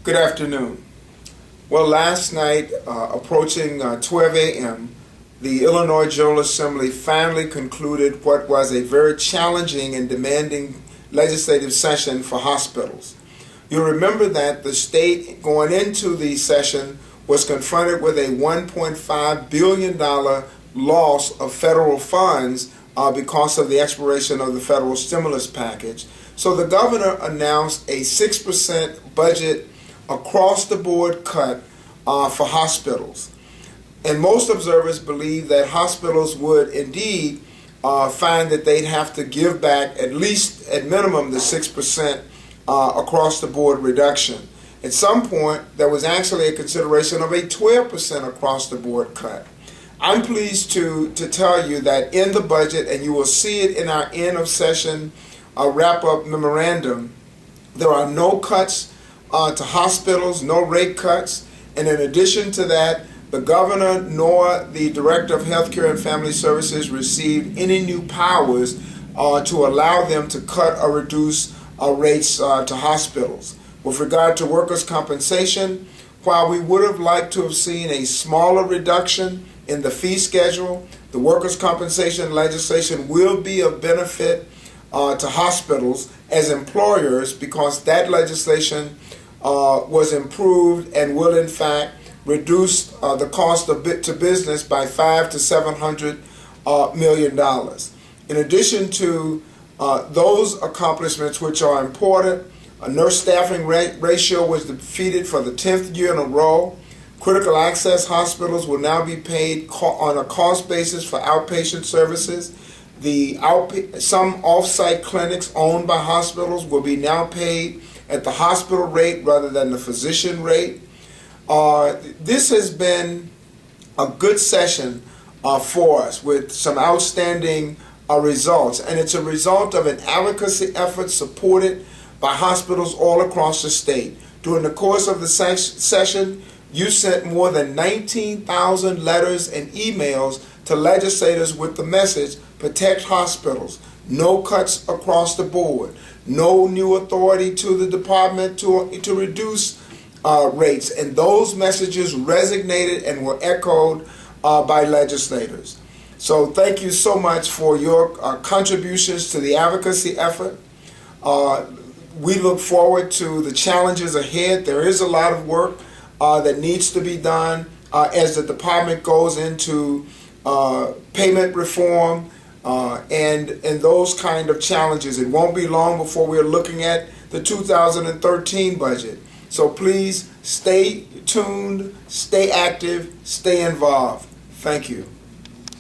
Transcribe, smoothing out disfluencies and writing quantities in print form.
Good afternoon. Well, last night, approaching 12 a.m., the Illinois General Assembly finally concluded what was a very challenging and demanding legislative session for hospitals. You'll remember that the state going into the session was confronted with a $1.5 billion loss of federal funds because of the expiration of the federal stimulus package. So the governor announced a 6% budget across the board cut for hospitals. And most observers believe that hospitals would indeed find that they'd have to give back at least, at minimum, the 6% across the board reduction. At some point, there was actually a consideration of a 12% across the board cut. I'm pleased to tell you that in the budget, and you will see it in our end of session wrap-up memorandum, there are no cuts to hospitals, no rate cuts, and in addition to that, the governor nor the director of healthcare and family services received any new powers to allow them to cut or reduce rates to hospitals. With regard to workers' compensation, while we would have liked to have seen a smaller reduction in the fee schedule, the workers' compensation legislation will be of benefit to hospitals as employers because that legislation was improved and will in fact reduce the cost of to business by $500 to $700 million. In addition to those accomplishments, which are important, a nurse staffing ratio was defeated for the 10th year in a row. Critical access hospitals will now be paid on a cost basis for outpatient services. Some off-site clinics owned by hospitals will be now paid at the hospital rate rather than the physician rate. This has been a good session for us with some outstanding results, and it's a result of an advocacy effort supported by hospitals all across the state. During the course of the session, you sent more than 19,000 letters and emails to legislators with the message, protect hospitals, no cuts across the board, no new authority to the department to reduce rates. And those messages resonated and were echoed by legislators. So thank you so much for your contributions to the advocacy effort. We look forward to the challenges ahead. There is a lot of work that needs to be done as the department goes into payment reform and those kind of challenges. It won't be long before we're looking at the 2013 budget. So please stay tuned, stay active, stay involved. Thank you.